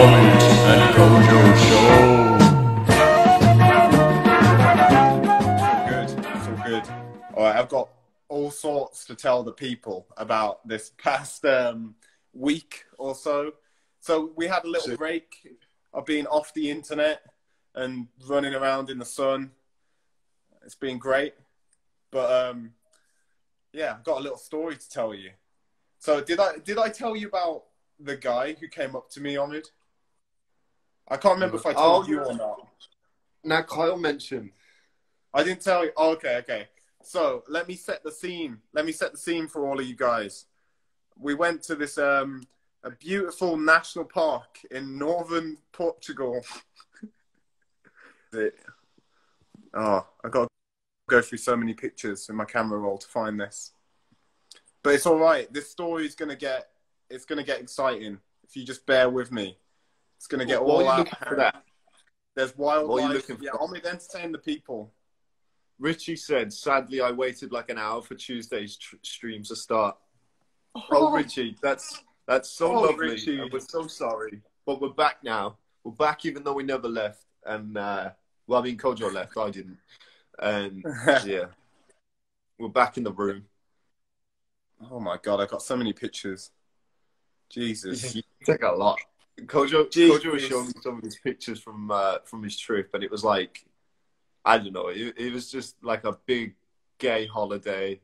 Omid and Kojo Show. Good. It's all good. All right, I've got all sorts to tell the people about this past week or so. So we had a little break of being off the internet and running around in the sun. It's been great. But yeah, I've got a little story to tell you. So did I tell you about the guy who came up to me, Omid? I can't remember if I told you or not. Now Kyle mentioned. I didn't tell you. Oh, okay. So let me set the scene. Let me set the scene for all of you guys. We went to this a beautiful national park in northern Portugal. Oh, I got to go through so many pictures in my camera roll to find this. But it's all right. This story is gonna get exciting if you just bear with me. It's gonna get all out. For that? There's What are you wildlife. looking Yeah, for? Omid, entertain the people. Richie said, sadly, I waited like an hour for Tuesday's stream to start. Oh, Richie, that's so lovely. Richie. And we're so sorry. But we're back now. We're back even though we never left. And, well, I mean, Kojo left. I didn't. And, yeah. We're back in the room. Oh, my God. I got so many pictures. Jesus. You take a lot. Kojo was showing me some of his pictures from his trip. And it was like, I don't know. It was just like a big gay holiday.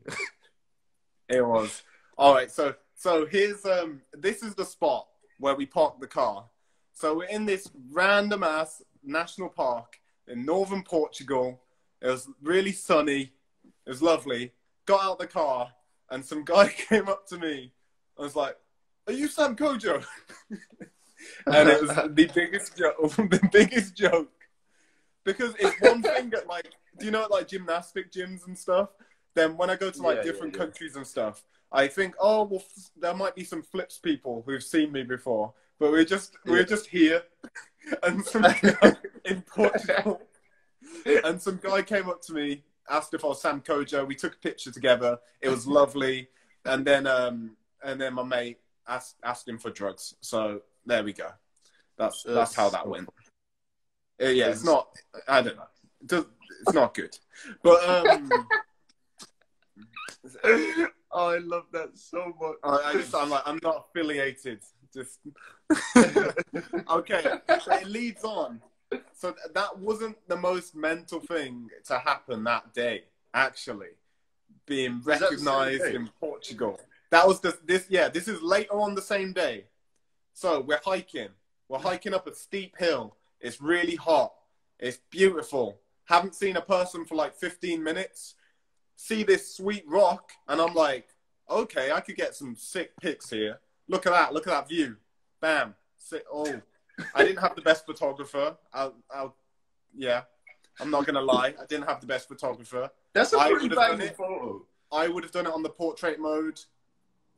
It was. All right. So here's this is the spot where we parked the car. So we're in this random ass national park in northern Portugal. It was really sunny. It was lovely. Got out the car and some guy came up to me. I was like, "Are you Sam Kojo?" And it was the biggest joke. The biggest joke. Because it's one thing at, like, do you know, like, gymnastic gyms and stuff? Then when I go to, like, different countries and stuff, I think, oh, well, there might be some flips people who've seen me before. But we're just here. And some guy in Portugal. And some guy came up to me, asked if I was Sam Kojo. We took a picture together. It was lovely. And then my mate asked him for drugs. So there we go. That's how that went. Yeah, it's not. I don't know. It's not good. But Oh, I love that so much. I'm not affiliated. Just okay. So it leads on. So that wasn't the most mental thing to happen that day. Actually, being recognised in Portugal. That was this. Yeah, this is later on the same day. So we're hiking. We're hiking up a steep hill. It's really hot. It's beautiful. Haven't seen a person for like 15 minutes. See this sweet rock, and I'm like, okay, I could get some sick pics here. Look at that. Look at that view. Bam. Oh, I didn't have the best photographer. Yeah, I'm not gonna lie. I didn't have the best photographer. That's a pretty bad photo. I would have done it on the portrait mode.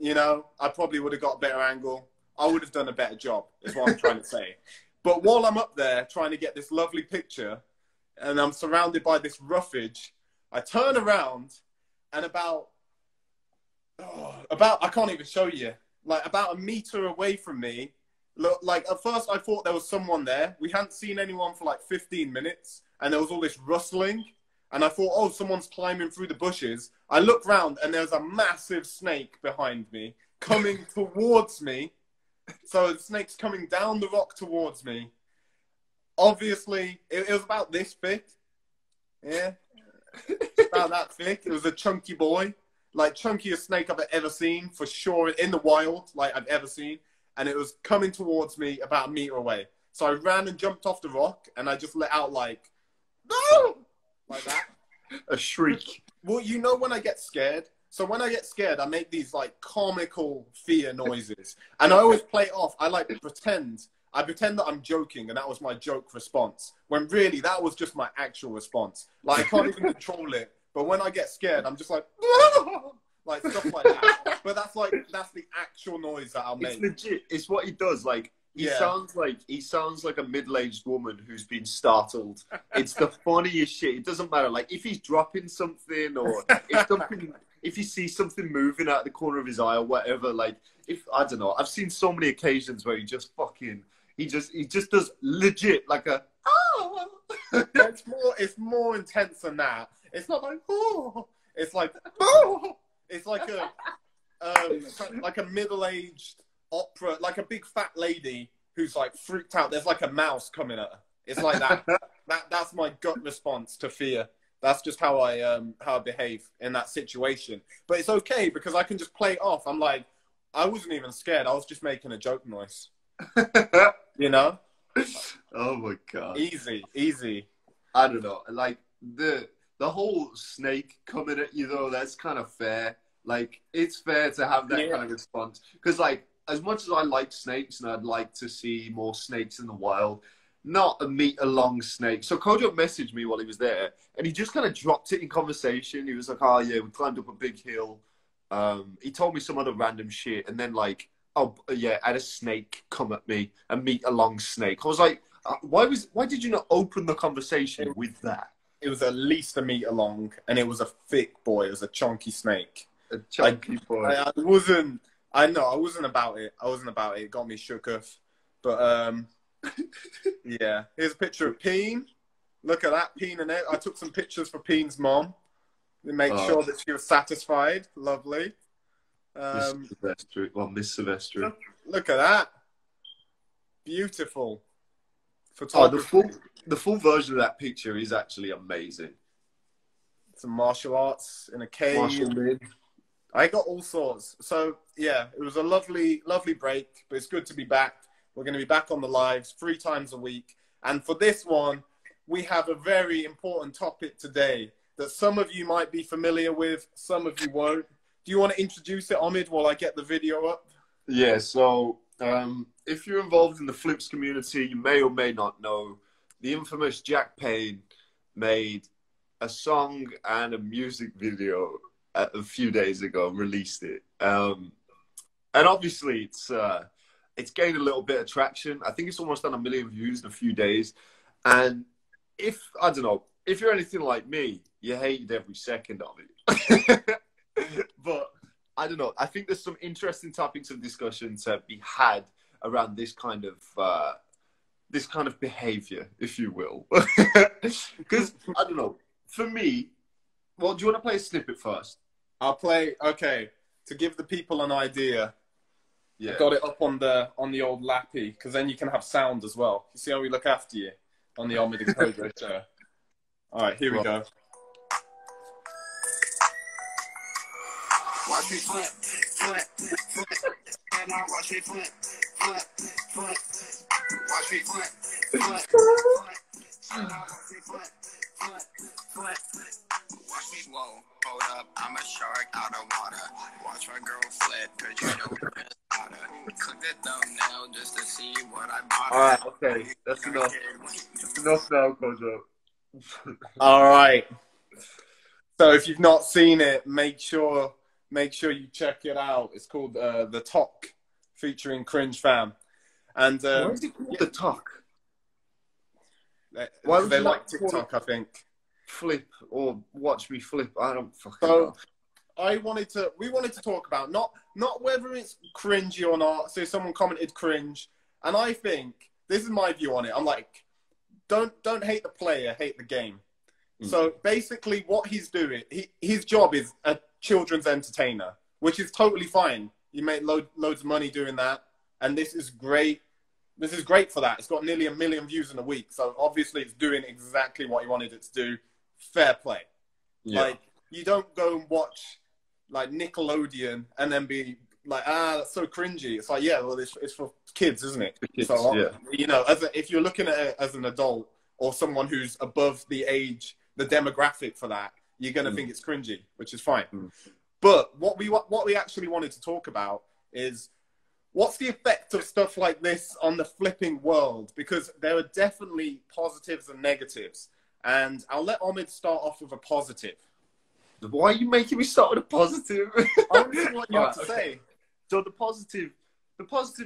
You know, I probably would have got a better angle. I would have done a better job, is what I'm trying to say. But while I'm up there trying to get this lovely picture and I'm surrounded by this roughage, I turn around and about I can't even show you, like about a meter away from me, look, like at first I thought there was someone there. We hadn't seen anyone for like 15 minutes and there was all this rustling and I thought, oh, someone's climbing through the bushes. I look round and there's a massive snake behind me coming towards me. So the snake's coming down the rock towards me. Obviously, it was about this thick. Yeah. About that thick. It was a chunky boy. Like, chunkiest snake I've ever seen, for sure, in the wild, like, I've ever seen. And it was coming towards me about a meter away. So I ran and jumped off the rock, and I just let out, like, no! Like that. A shriek. Well, you know when I get scared? So when I get scared, I make these like comical fear noises. And I always play it off. I pretend that I'm joking and that was my joke response. When really that was just my actual response. Like I can't even control it. But when I get scared, I'm just like, like stuff like that. But that's the actual noise that I'll make. It's legit. It's what he does. Like he sounds like a middle-aged woman who's been startled. It's the funniest shit. It doesn't matter. Like if he's dropping something or if you see something moving out of the corner of his eye or whatever, like I don't know. I've seen so many occasions where he he just does legit like a oh. It's more intense than that. It's not like oh. It's like oh. It's like a middle-aged opera, like a big fat lady who's like freaked out. There's like a mouse coming at her. It's like that. That's my gut response to fear. That's just how I behave in that situation. But it's okay because I can just play it off. I'm like, I wasn't even scared. I was just making a joke noise. You know? Oh my God. Easy. I don't know. Like the whole snake coming at you though, that's kind of fair. Like it's fair to have that kind of response. Because like as much as I like snakes and I'd like to see more snakes in the wild, not a meter-long snake. So Kojo messaged me while he was there, and he just kind of dropped it in conversation. He was like, oh, yeah, we climbed up a big hill. He told me some other random shit, and then, like, oh, yeah, I had a snake come at me, a meter-long snake. I was like, why did you not open the conversation with that? It was at least a meter long, and it was a thick boy. It was a chunky snake. A chunky boy. I wasn't about it. It got me shook up. But, yeah, here's a picture of Peen. Look at that, Peen and it. I took some pictures for Peen's mom to make sure that she was satisfied. Lovely. Miss Sevestre. Look at that. Beautiful. The full version of that picture is actually amazing. Some martial arts in a cave. I got all sorts. So, yeah, it was a lovely break, but it's good to be back. We're going to be back on the lives 3 times a week. And for this one, we have a very important topic today that some of you might be familiar with, some of you won't. Do you want to introduce it, Omid, while I get the video up? Yeah, so if you're involved in the Flips community, you may or may not know the infamous Jack Payne made a song and a music video a few days ago, released it. And obviously it's gained a little bit of traction. I think it's almost done 1 million views in a few days. And if you're anything like me, you hated every second of it. But I don't know. I think there's some interesting topics of discussion to be had around this kind of behavior, if you will. Because, I don't know, for me, well, do you want to play a snippet first? I'll play, okay, to give the people an idea. Yeah. I got it up on the old lappy, because then you can have sound as well. You see how we look after you on the Omid Kojo show. All right, here we go. Watch me flip, flip, flip, and now watch me flip, flip, flip. Watch me flip, flip, flip, and now watch me flip, flip, flip. Watch me whoa, hold up, I'm a shark out of water. Watch my girl flip, cause you know we're best water. Click the thumbnail just to see what I bought. All right, okay, that's enough. That's enough now, Kojo. All right. So if you've not seen it, make sure you check it out. It's called The Talk, featuring Cringe Fam. And why is it called The Talk? Why they like TikTok, I think. Flip or watch me flip. I don't fucking know. So we wanted to talk about not whether it's cringy or not. So someone commented cringe, and I think this is my view on it. I'm like, don't hate the player, hate the game. So basically, what he's doing, his job is a children's entertainer, which is totally fine. You make loads of money doing that, and this is great. This is great for that. It's got nearly 1 million views in a week, so obviously it's doing exactly what he wanted it to do. Fair play. Yeah. Like, you don't go and watch like Nickelodeon and then be like, that's so cringy. It's like, yeah, well, it's for kids, isn't it? Kids, so, yeah. You know, if you're looking at it as an adult or someone who's above the age, the demographic for that, you're going to think it's cringy, which is fine. But what we actually wanted to talk about is what's the effect of stuff like this on the flipping world? Because there are definitely positives and negatives. And I'll let Omid start off with a positive. Why are you making me start with a positive? I want to see what you have to say. So the positive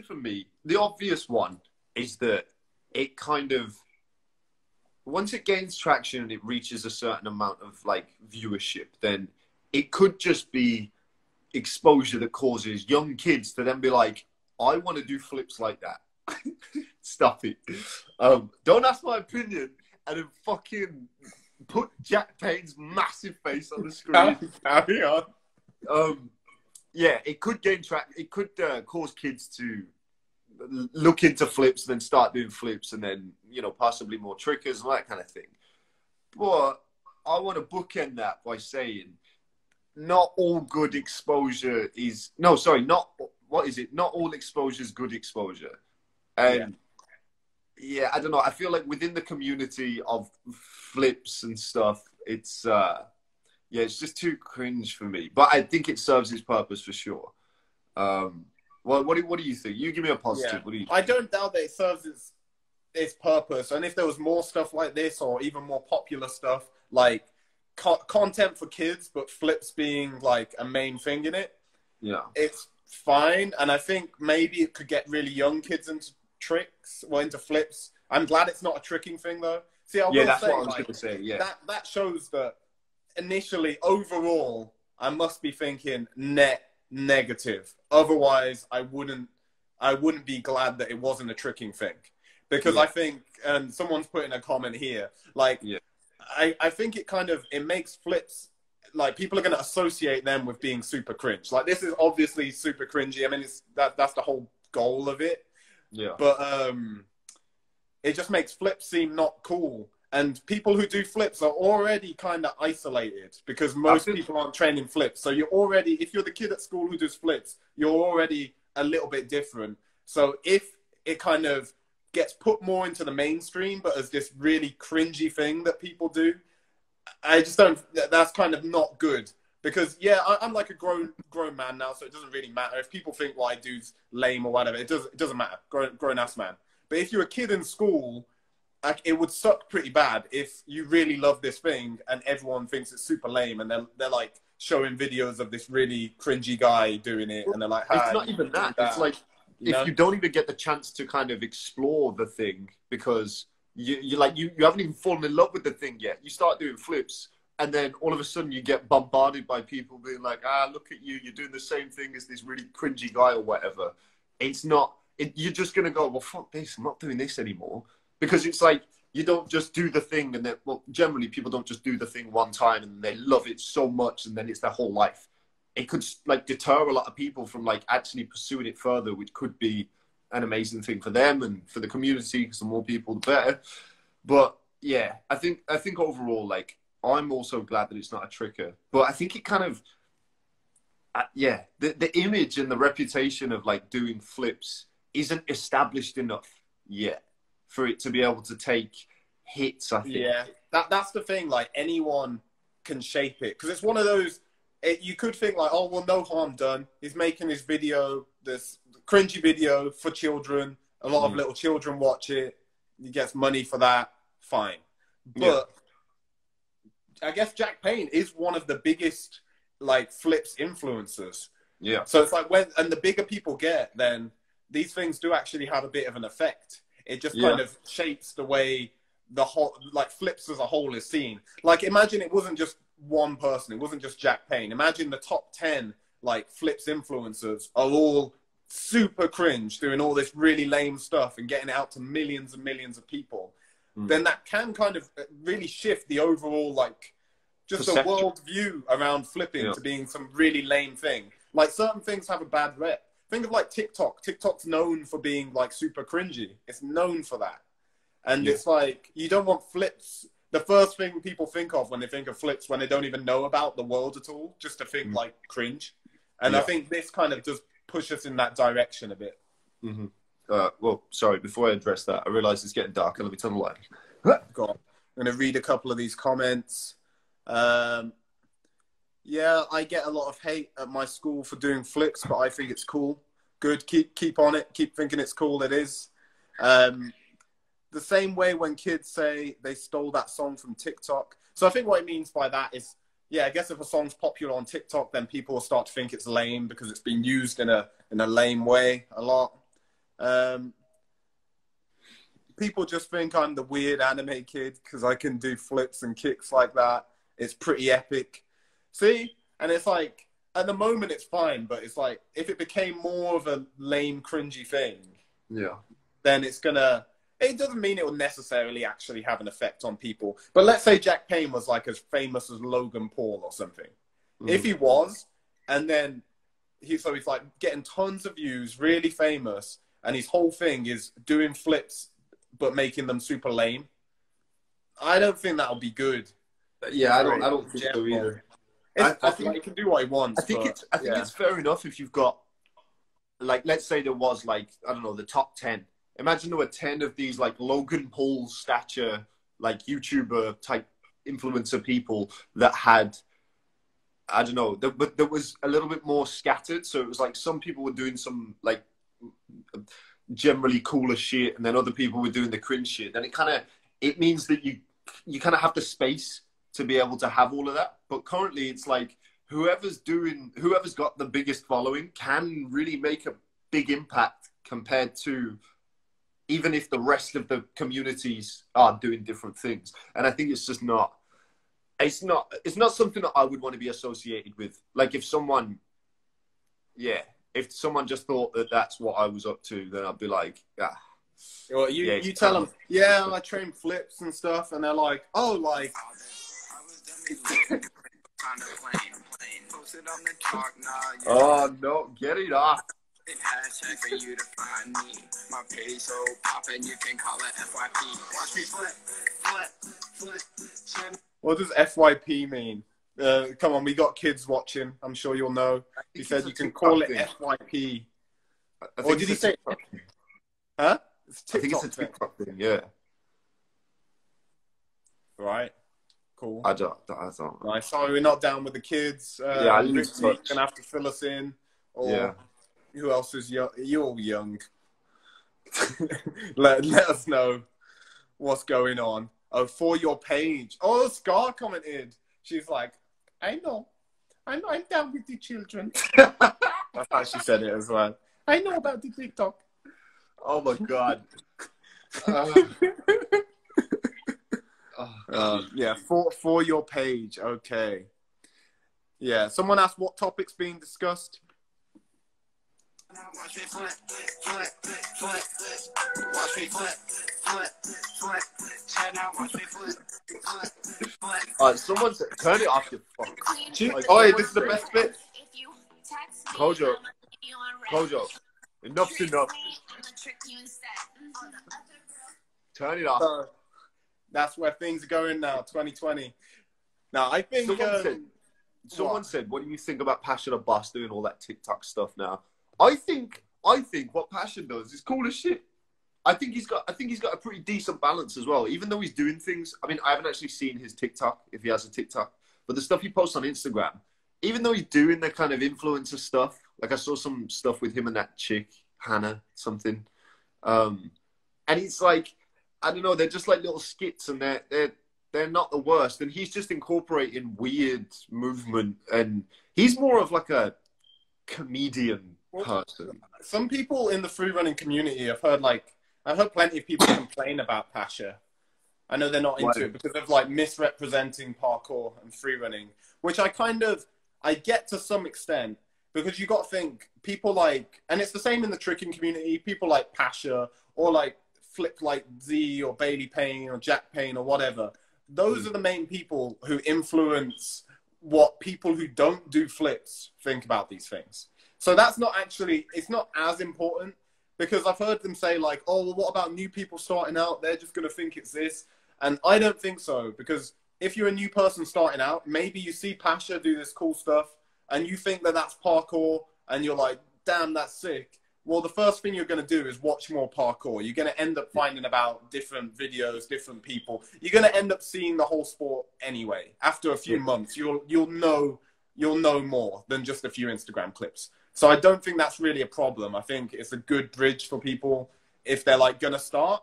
for me, the obvious one is that it kind of, once it gains traction and it reaches a certain amount of like viewership, then it could just be exposure that causes young kids to then be like, I want to do flips like that. Stop it. Don't ask my opinion and then fucking put Jack Payne's massive face on the screen. Carry on. Yeah, it could gain track. It could cause kids to look into flips and then start doing flips and then, you know, possibly more triggers and that kind of thing. But I want to bookend that by saying not all good exposure is... No, sorry, not... What is it? Not all exposure is good exposure. And yeah, I don't know. I feel like within the community of flips and stuff, it's... yeah, it's just too cringe for me. But I think it serves its purpose for sure. Well, what do you think? You give me a positive. Yeah. What do you think? I don't doubt that it serves its purpose. And if there was more stuff like this or even more popular stuff, like content for kids, but flips being like a main thing in it, it's fine. And I think maybe it could get really young kids into tricks or into flips. I'm glad it's not a tricking thing, though. See, I will that's say, what I was going to say. Yeah, that shows that initially, overall, I must be thinking net negative. Otherwise, I wouldn't be glad that it wasn't a tricking thing, because I think, and someone's put in a comment here, like, I think it makes flips, like, people are going to associate them with being super cringe. Like, this is obviously super cringy. I mean, that's the whole goal of it. Yeah. But it just makes flips seem not cool. And people who do flips are already kind of isolated because most people aren't training flips. So you're already, if you're the kid at school who does flips, you're already a little bit different. So if it kind of gets put more into the mainstream, but as this really cringy thing that people do, I just don't, that's kind of not good. Because, yeah, I'm like a grown man now, so it doesn't really matter. If people think what I do's lame or whatever, it doesn't matter. Grown-ass man. But if you're a kid in school, it would suck pretty bad if you really love this thing and everyone thinks it's super lame and they're like showing videos of this really cringy guy doing it and they're like, it's not even that. It's like, if you don't even get the chance to kind of explore the thing because you haven't even fallen in love with the thing yet. You start doing flips and then all of a sudden you get bombarded by people being like, look at you, you're doing the same thing as this really cringy guy or whatever. It's not, you're just going to go, well, fuck this, I'm not doing this anymore. Because it's like, you don't just do the thing and then, well, generally people don't just do the thing one time and they love it so much and then it's their whole life. It could like deter a lot of people from like actually pursuing it further, which could be an amazing thing for them and for the community, because the more people, the better. But yeah, I think overall, like, I'm also glad that it's not a tricker, but I think it kind of, the image and the reputation of like doing flips isn't established enough yet for it to be able to take hits, I think. Yeah, that's the thing. Like, anyone can shape it. Because it's one of those, you could think like, oh, well, no harm done. He's making his video, this cringy video for children. A lot of little children watch it. He gets money for that. Fine. But I guess Jack Payne is one of the biggest, like, flips influencers. Yeah. So it's like, and the bigger people get, then these things do actually have a bit of an effect. It just kind of shapes the way the whole, like, flips as a whole is seen. Like, imagine it wasn't just one person. It wasn't just Jack Payne. Imagine the top 10, like, flips influencers are all super cringe, doing all this really lame stuff and getting it out to millions and millions of people. Then that can kind of really shift the overall, like, just the world view around flipping to being some really lame thing. Like, certain things have a bad rep. Think of like TikTok. TikTok's known for being like super cringy. It's known for that. And it's like, you don't want flips. The first thing people think of when they think of flips, when they don't even know about the world at all, just to think like cringe. And I think this kind of does push us in that direction a bit. Well, sorry, before I address that, I realise it's getting darker. Let me turn the light. Go on. I'm going to read a couple of these comments. Yeah, I get a lot of hate at my school for doing flips, but I think it's cool. Good, keep on it. Keep thinking it's cool. It is. The same way when kids say they stole that song from TikTok. So I think what it means by that is, yeah, I guess if a song's popular on TikTok, then people will start to think it's lame because it's been used in a lame way a lot. People just think I'm the weird anime kid because I can do flips and kicks like that. It's pretty epic. See? And it's like, at the moment it's fine, but it's like, if it became more of a lame, cringy thing, then it's gonna. It doesn't mean it will necessarily actually have an effect on people. But let's say Jack Payne was like as famous as Logan Paul or something. If he was, and then he's like getting tons of views, really famous, and his whole thing is doing flips but making them super lame. I don't think that'll be good. Yeah, I don't think so either. I think he can do what he wants. I think it's fair enough if you've got, like, let's say there was, like, I don't know, the top 10. Imagine there were 10 of these, like, Logan Paul stature, like, YouTuber type influencer people that had, I don't know, but there was a little bit more scattered. So it was like some people were doing some, like, generally cooler shit, and then other people were doing the cringe shit. Then it means that you kind of have the space to be able to have all of that. But currently it's like whoever's got the biggest following can really make a big impact compared to even if the rest of the communities are doing different things. And I think it's just not, it's not something that I would want to be associated with. Like if someone just thought that that's what I was up to, then I'd be like, ah. Well, you tell them, yeah, I train flips and stuff, and they're like, oh, like. Oh no, get it off. Hashtag for you to find me. My page so poppin', you can call it FYP. Watch me flip. What does FYP mean? Come on, we got kids watching. I'm sure you'll know. He said you can call it FYP. Or did he say? Huh? I think it's a TikTok thing. Yeah. Right. Cool. I don't know. Nice. Sorry, we're not down with the kids. Yeah, you're gonna have to fill us in. Or yeah. Who else is young? You're young. let us know what's going on. Oh, for your page. Oh, Scar commented. She's like, I know. I'm down with the children. That's how she said it as well. I know about the TikTok. Oh my god. Yeah, for your page. Okay. Yeah. Someone asked what topic's being discussed. Watch me flip. Watch me flip. Watch me flip. Someone said, turn it off, you fuck. Oh, this is the best bit. Kojo. Enough's enough. Turn it off. That's where things are going now, 2020. Now, I think... Someone said, what do you think about Passion or Boss doing all that TikTok stuff now? I think what Passion does is cool as shit. I think he's got a pretty decent balance as well. Even though he's doing things, I mean, I haven't actually seen his TikTok, if he has a TikTok, but the stuff he posts on Instagram, even though he's doing the kind of influencer stuff, like I saw some stuff with him and that chick, Hannah, something. And it's like, I don't know, they're just like little skits and they're not the worst. And he's just incorporating weird movement, and he's more of like a comedian person. Some people in the free running community I've heard plenty of people complain about Pasha. I know they're not into it because of like misrepresenting parkour and free running, which I get to some extent, because you got to think people like, and it's the same in the tricking community, people like Pasha or like Flip like Z or Bailey Payne or Jack Payne or whatever. Those are the main people who influence what people who don't do flips think about these things. So that's not actually, it's not as important, because I've heard them say like, oh, well, what about new people starting out? They're just going to think it's this. And I don't think so, because if you're a new person starting out, maybe you see Pasha do this cool stuff and you think that that's parkour and you're like, damn, that's sick. Well, the first thing you're going to do is watch more parkour. You're going to end up finding about different videos, different people. You're going to end up seeing the whole sport anyway. After a few months, you'll know more than just a few Instagram clips. So I don't think that's really a problem. I think it's a good bridge for people if they're like going to start.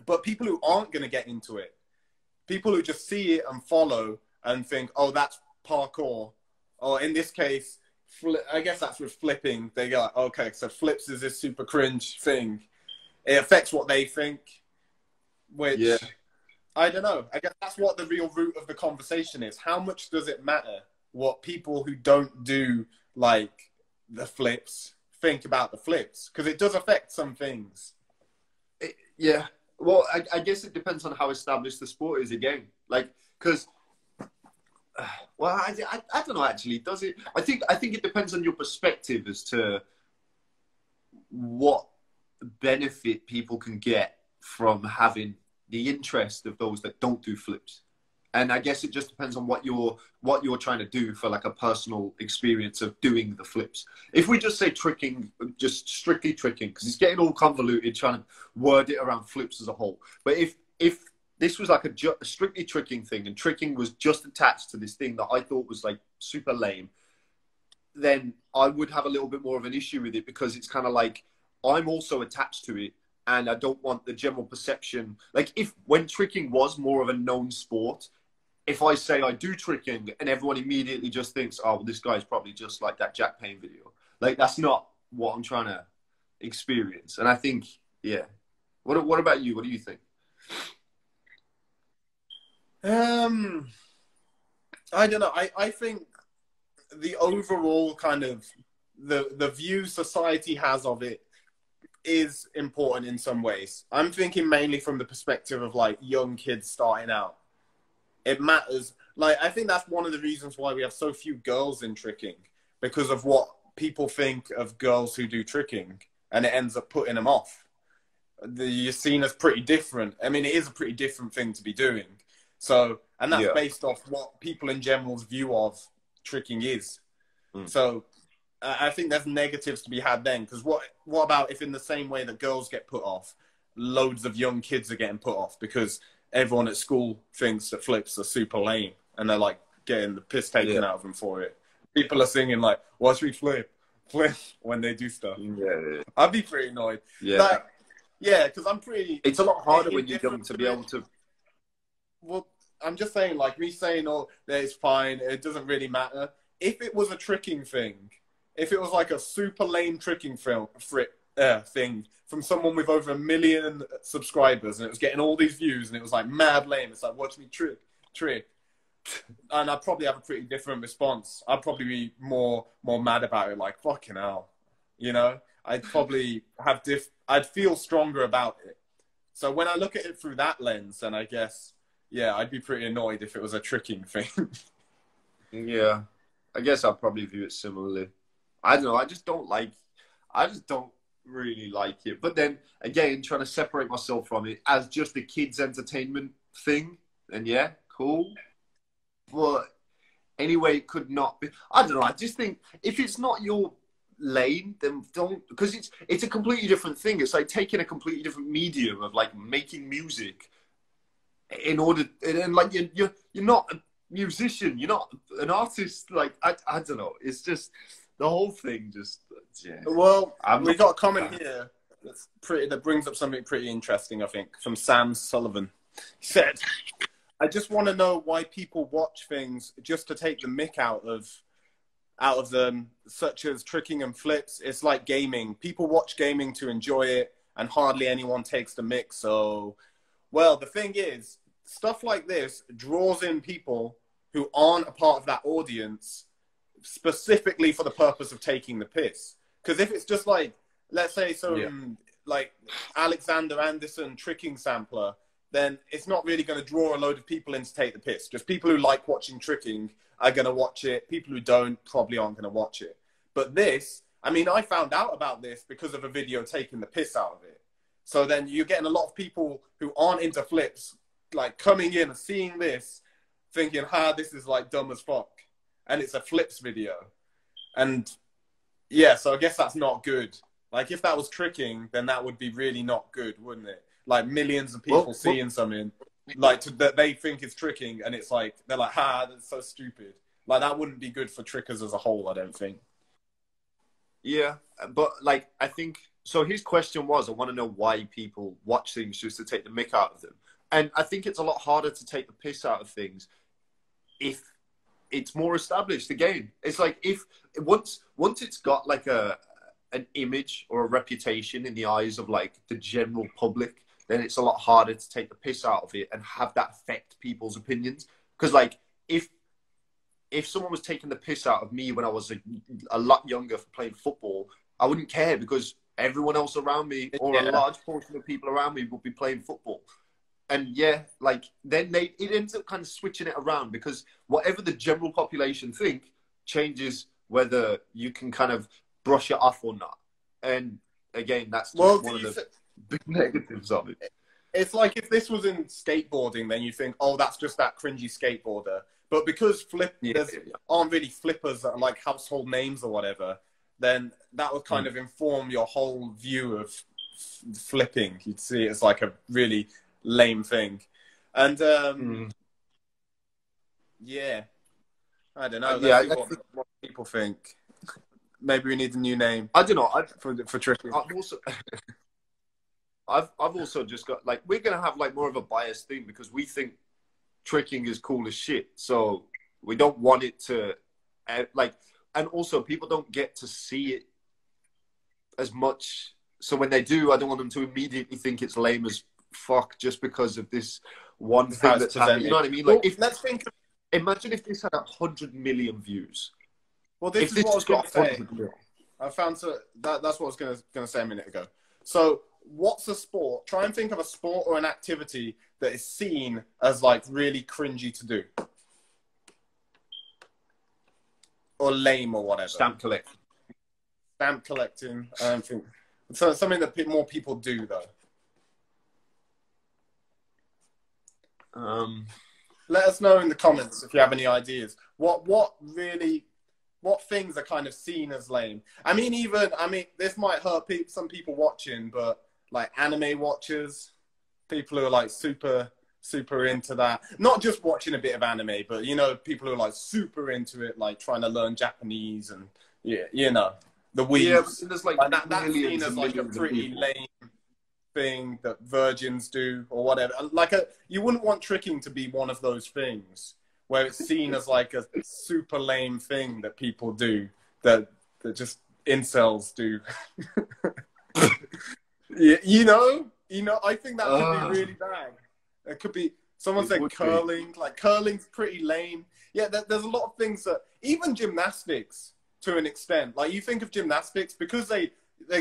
But people who aren't going to get into it, people who just see it and follow and think, oh, that's parkour. Or in this case, I guess that's with flipping. They go like, okay, so flips is this super cringe thing. It affects what they think, which I don't know. I guess that's what the real root of the conversation is. How much does it matter what people who don't do like the flips think about the flips? Because it does affect some things. Yeah. Well, I guess it depends on how established the sport is again. Like, because, well, I don't know actually. Does it? I think it depends on your perspective as to what benefit people can get from having the interest of those that don't do flips. And I guess it just depends on what you're trying to do for like a personal experience of doing the flips. If we just say tricking, just strictly tricking, because it's getting all convoluted trying to word it around flips as a whole. But if this was like a strictly tricking thing, and tricking was just attached to this thing that I thought was like super lame, then I would have a little bit more of an issue with it, because it's kind of like I'm also attached to it, and I don't want the general perception. Like, if when tricking was more of a known sport, if I say I do tricking and everyone immediately just thinks, oh, well, this guy's probably just like that Jack Payne video. Like, that's not what I'm trying to experience. And I think, yeah. What about you? What do you think? I don't know. I think the overall kind of the view society has of it is important in some ways. I'm thinking mainly from the perspective of like young kids starting out. It matters. Like, I think that's one of the reasons why we have so few girls in tricking, because of what people think of girls who do tricking, and it ends up putting them off. You're seen as pretty different. I mean, it is a pretty different thing to be doing. So, and that's based off what people in general's view of tricking is. So I think there's negatives to be had then, because what about if in the same way that girls get put off, loads of young kids are getting put off because everyone at school thinks that flips are super lame, and they're like getting the piss taken out of them for it. People are singing like, watch me flip when they do stuff. Yeah. I'd be pretty annoyed. Like, because I'm pretty... It's a lot harder when you're young to be able to... Well, I'm just saying, like, me saying, oh, it's fine, it doesn't really matter. If it was a tricking thing, if it was like a super lame tricking thing from someone with over 1 million subscribers, and it was getting all these views, and it was like mad lame, it's like, watch me trick. And I'd probably have a pretty different response. I'd probably be more mad about it, like, fucking hell. You know? I'd probably have I'd feel stronger about it. So when I look at it through that lens, then I guess, yeah, I'd be pretty annoyed if it was a tricking thing. Yeah. I guess I'll probably view it similarly. I don't know. I just don't really like it. But then again, trying to separate myself from it as just a kids' entertainment thing, then yeah, cool. But anyway, it could not be. I don't know. I just think if it's not your lane, then don't, because it's a completely different thing. It's like taking a completely different medium of like making music in order, and like you're not a musician, you're not an artist. Like I don't know. It's just the whole thing. Just yeah. Well, we got a comment here that brings up something pretty interesting. I think from Sam Sullivan. He said, "I just want to know why people watch things just to take the mick out of them, such as tricking and flips. It's like gaming. People watch gaming to enjoy it, and hardly anyone takes the mick. So, well, the thing is, stuff like this draws in people who aren't a part of that audience specifically for the purpose of taking the piss. Because if it's just like, let's say like Alexander Anderson tricking sampler, then it's not really going to draw a load of people in to take the piss. Just people who like watching tricking are going to watch it. People who don't probably aren't going to watch it. But this, I mean, I found out about this because of a video taking the piss out of it. So then you're getting a lot of people who aren't into flips, like coming in and seeing this, thinking, this is like dumb as fuck. And it's a flips video. And yeah, so I guess that's not good. Like if that was tricking, then that would be really not good, wouldn't it? Like millions of people seeing something like that they think is tricking, and it's like they're like, that's so stupid. Like that wouldn't be good for trickers as a whole, I don't think. Yeah, but like I think so. His question was, I want to know why people watch things just to take the mick out of them, and I think it's a lot harder to take the piss out of things if it's more established. Again, it's like if once it's got like an image or a reputation in the eyes of like the general public, then it's a lot harder to take the piss out of it and have that affect people's opinions. Because like if someone was taking the piss out of me when I was a lot younger for playing football, I wouldn't care because everyone else around me, or a large portion of people around me, would be playing football. And yeah, like then it ends up kind of switching it around, because whatever the general population think changes whether you can kind of brush it off or not. And again, that's just one of the big negatives of it. It's like if this was in skateboarding, then you think, oh, that's just that cringy skateboarder. But because aren't really flippers that are like household names or whatever, then that would kind of inform your whole view of flipping. You'd see it as like a really lame thing. And yeah, I don't know. What people think. Maybe we need a new name. I don't know. For tricking. I've also just got, like, we're gonna have like more of a biased thing because we think tricking is cool as shit. So we don't want it to like, and also people don't get to see it as much. So when they do, I don't want them to immediately think it's lame as fuck just because of this one thing that's happened. You know what I mean? Like, imagine if this had 100 million views. Well, this is what I was going to say. I found that's what I was going to say a minute ago. So, what's a sport? Try and think of a sport or an activity that is seen as like really cringy to do, or lame or whatever. Stamp collecting. Stamp collecting. I don't think so. Something that more people do though. Let us know in the comments if you have any ideas. What things are kind of seen as lame? I mean, this might hurt some people watching, but like anime watchers, people who are like super into that. Not just watching a bit of anime, but you know, people who are like super into it, like trying to learn Japanese and you know, the weebs. Yeah, there's like that's seen as like a pretty lame thing that virgins do or whatever. Like you wouldn't want tricking to be one of those things where it's seen as like a super lame thing that people do that just incels do. you know, I think that could be really bad. It could be, someone said curling, like curling's pretty lame. Yeah, there's a lot of things that, even gymnastics to an extent, like you think of gymnastics because they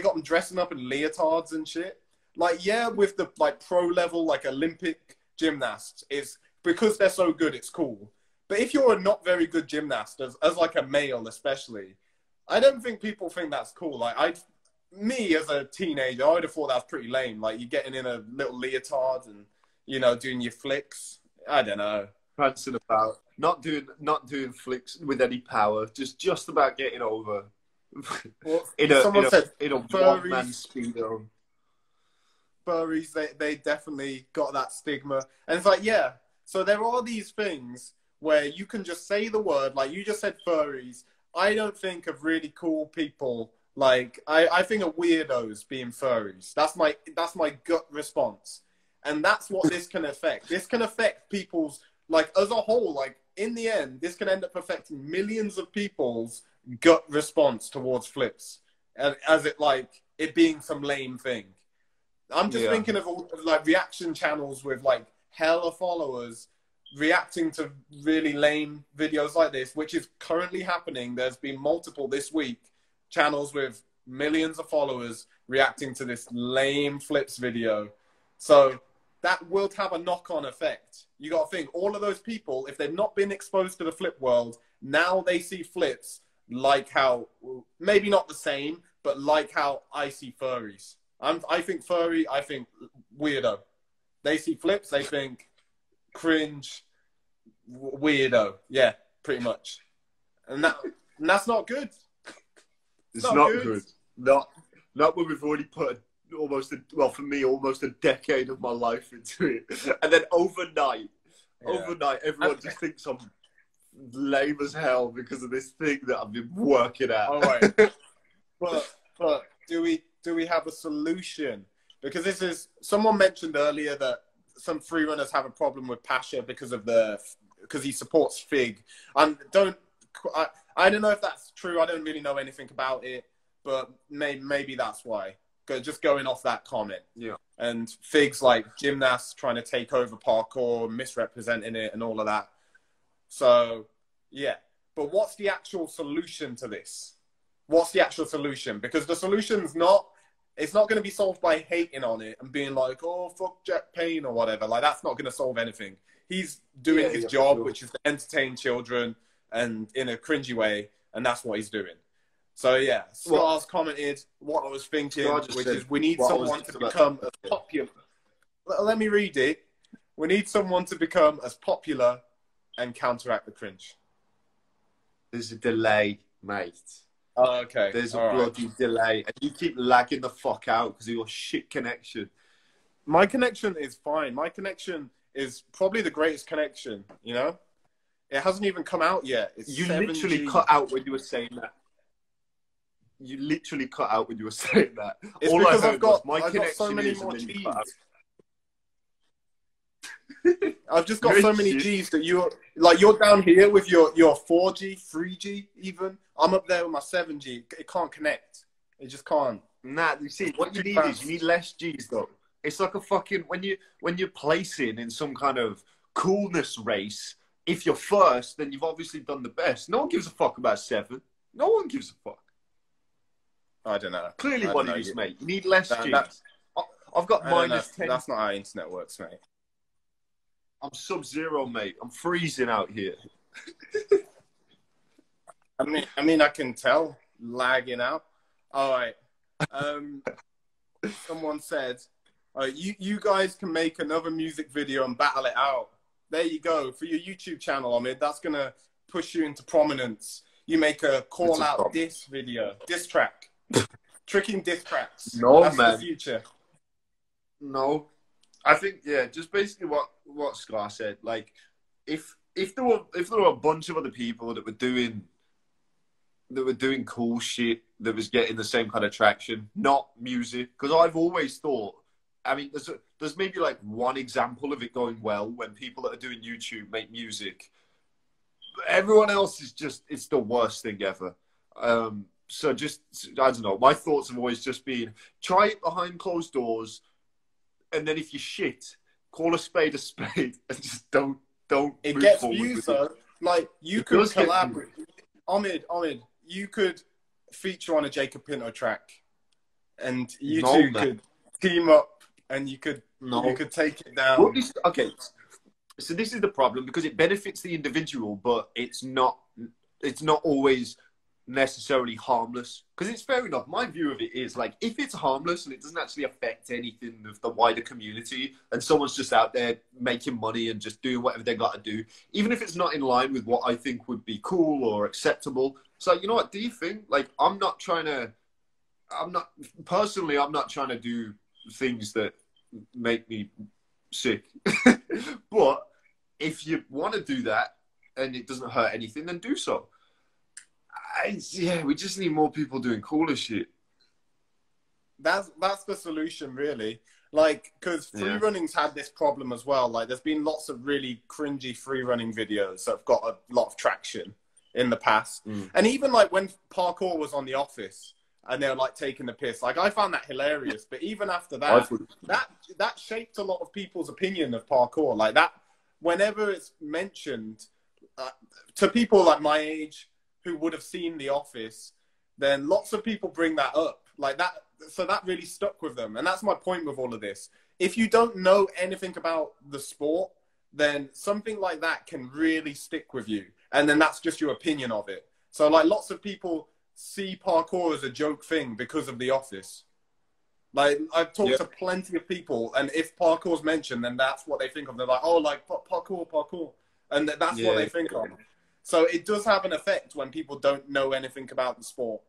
got them dressing up in leotards and shit. Like, yeah, with the like pro level, like Olympic gymnasts, it's because they're so good, it's cool. But if you're a not very good gymnast, as like a male especially, I don't think people think that's cool. Like me as a teenager, I would have thought that's pretty lame. Like you're getting in a little leotard and, you know, doing your flicks. I don't know. Prancing about, not doing flicks with any power, just about getting over. Well, in a furries, one-man speedo. Furries, they definitely got that stigma. And it's like, yeah, so there are these things where you can just say the word, like you just said furries. I don't think of really cool people. Like, I think of weirdos being furries. That's my gut response. And that's what this can affect. This can affect people's, like, as a whole, like, in the end, this can end up affecting millions of people's gut response towards flips. As it being some lame thing. I'm just thinking of all like reaction channels with like hella followers reacting to really lame videos like this, which is currently happening. There's been multiple this week channels with millions of followers reacting to this lame flips video. So that will have a knock-on effect. You got to think, all of those people, if they've not been exposed to the flip world, now they see flips like how, maybe not the same, but like how I see furries. I think furry, I think weirdo. They see flips, they think cringe, weirdo. Yeah, pretty much. And that's not good. It's not good. Not when we've already put for me, almost a decade of my life into it. And then overnight, everyone just thinks I'm lame as hell because of this thing that I've been working at. All right. But do we have a solution? Because someone mentioned earlier that some free runners have a problem with Pasha because he supports Fig. I don't know if that's true. I don't really know anything about it, but maybe that's why. Just going off that comment. Yeah. And Fig's like gymnasts trying to take over parkour, misrepresenting it and all of that. So, yeah. But what's the actual solution to this? What's the actual solution? Because the solution's not It's not going to be solved by hating on it and being like, oh, fuck Jack Payne or whatever. Like, that's not going to solve anything. He's doing his job, sure, which is to entertain children and in a cringy way, and that's what he's doing. So, yeah, Scars commented what I was thinking, which is we need someone to become as popular. Let me read it. We need someone to become as popular and counteract the cringe. There's a delay, mate. Oh, okay. There's a bloody delay. And you keep lagging the fuck out because of your shit connection. My connection is fine. My connection is probably the greatest connection, you know? It hasn't even come out yet. It's you 7G. Literally cut out when you were saying that. You literally cut out when you were saying that. It's all because I've got so many more G's. I've just got so many G's that you're down here with your 4G, 3G even. I'm up there with my 7G. It can't connect. It just can't. Nah, you see, what you need is you need less G's though. It's like a fucking when you're placing in some kind of coolness race. If you're first, then you've obviously done the best. No one gives a fuck about 7. No one gives a fuck. I don't know. Clearly, one of you, mate. You need less G's. I've got minus 10. That's not how internet works, mate. I'm sub-zero, mate. I'm freezing out here. I mean, I can tell. Lagging out. All right. Someone said, you guys can make another music video and battle it out. There you go. For your YouTube channel, Omid, that's going to push you into prominence. You make a call-out diss video. Diss track. Tricking diss tracks. No, that's man. The future. No. I think, yeah, just basically what Scar said. Like, if there were a bunch of other people that were doing cool shit that was getting the same kind of traction, not music, because I've always thought, I mean, there's maybe like one example of it going well when people that are doing YouTube make music. But everyone else is just, it's the worst thing ever. So just, I don't know, my thoughts have always just been, try it behind closed doors, and then if you shit, call a spade, and just don't. It gets views though. Like you could collaborate. Omid, you could feature on a Jacob Pinto track, and you two could team up, and you could take it down. Well, okay, so this is the problem because it benefits the individual, but it's not always necessarily harmless, because it's fair enough. My view of it is like, if it's harmless and it doesn't actually affect anything of the wider community and someone's just out there making money and just doing whatever they got to do, even if it's not in line with what I think would be cool or acceptable, so you know what, do you think, like, I'm not trying to do things that make me sick but if you want to do that and it doesn't hurt anything, then do so. Yeah, we just need more people doing cooler shit. That's the solution, really. Like, because free running's had this problem as well. Like, there's been lots of really cringy free running videos that have got a lot of traction in the past. And even like when parkour was on The Office and they were like taking the piss, like I found that hilarious. But even after that, that shaped a lot of people's opinion of parkour. Like that, whenever it's mentioned to people like my age, who would have seen The Office, then lots of people bring that up. Like that, so that really stuck with them. And that's my point with all of this. If you don't know anything about the sport, then something like that can really stick with you. And then that's just your opinion of it. So like lots of people see parkour as a joke thing because of The Office. Like I've talked to plenty of people, and if parkour's mentioned, then that's what they think of. They're like, oh, like parkour. And that's what they think of. So it does have an effect when people don't know anything about the sport.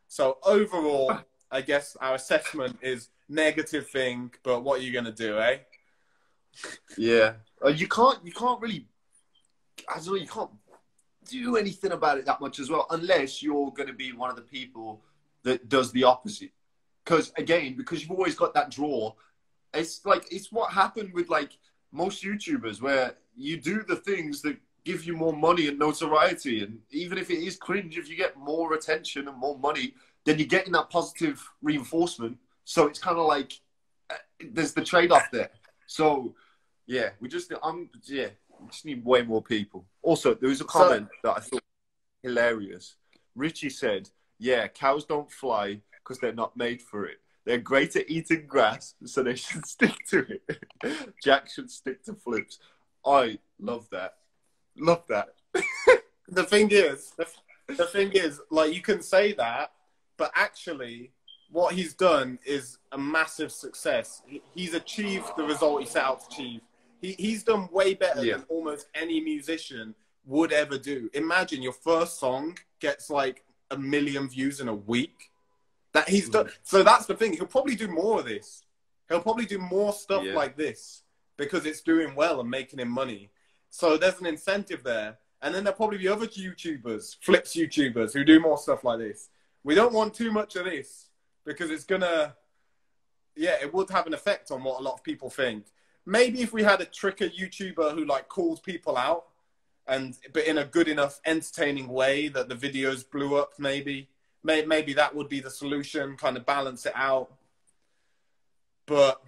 So overall, I guess our assessment is negative thing, but what are you going to do, eh? Yeah. You can't really, I don't know, you can't do anything about it that much as well, unless you're going to be one of the people that does the opposite. Because again, because you've always got that draw, it's like, it's what happened with like most YouTubers, where you do the things that give you more money and notoriety, and even if it is cringe, if you get more attention and more money, then you're getting that positive reinforcement. So it's kind of like there's the trade-off there. So yeah, we just need way more people. Also, there was a comment that I thought hilarious. Richie said, "Yeah, cows don't fly because they're not made for it. They're great at eating grass, so they should stick to it. Jack should stick to flips. I love that. Love that. The thing is, like, you can say that, but actually, what he's done is a massive success. He's achieved the result he set out to achieve. He's done way better than almost any musician would ever do. Imagine your first song gets like 1 million views in a week. That he's done. So that's the thing. He'll probably do more of this. He'll probably do more stuff like this because it's doing well and making him money. So there's an incentive there. And then there'll probably be other YouTubers, flips YouTubers, who do more stuff like this. We don't want too much of this because it's gonna, it would have an effect on what a lot of people think. Maybe if we had a tricker YouTuber who like calls people out, but in a good enough, entertaining way that the videos blew up, maybe that would be the solution, kind of balance it out. But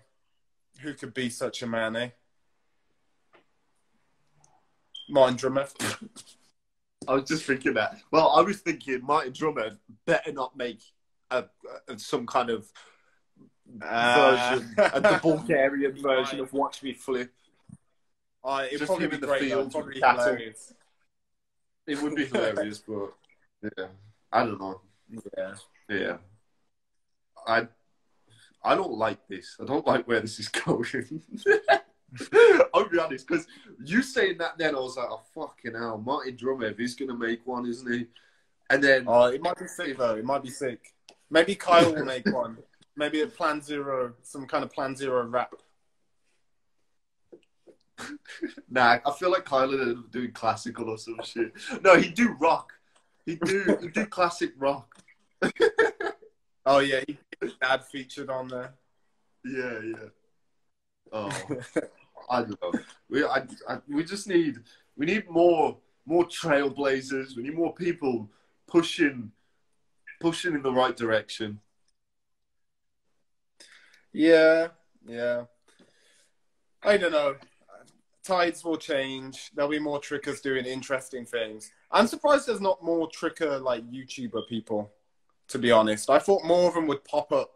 who could be such a man, eh? Martin Drummer. I was just thinking that. Well, I was thinking Martin Drummer better not make some kind of version, a Bulgarian version of Watch Me Flip. It'd Just probably him be in the great. fields It'd with probably be cattle. hilarious. It would be hilarious, but I don't know. Yeah. I don't like this. I don't like where this is going. I'll be honest, because you saying that then, I was like, oh, fucking hell, Martin Drummer, he's going to make one, isn't he? And then... it might be sick, though. It might be sick. Maybe Kyle will make one. Maybe a Plan Zero, some kind of Plan Zero rap. Nah, I feel like Kyle would do classical or some shit. No, he'd do rock. He'd do classic rock. Oh, yeah, his dad featured on there. Yeah. Oh, I don't know. We just need more trailblazers. We need more people pushing in the right direction. Yeah. I don't know. Tides will change. There'll be more trickers doing interesting things. I'm surprised there's not more tricker like YouTuber people, to be honest. I thought more of them would pop up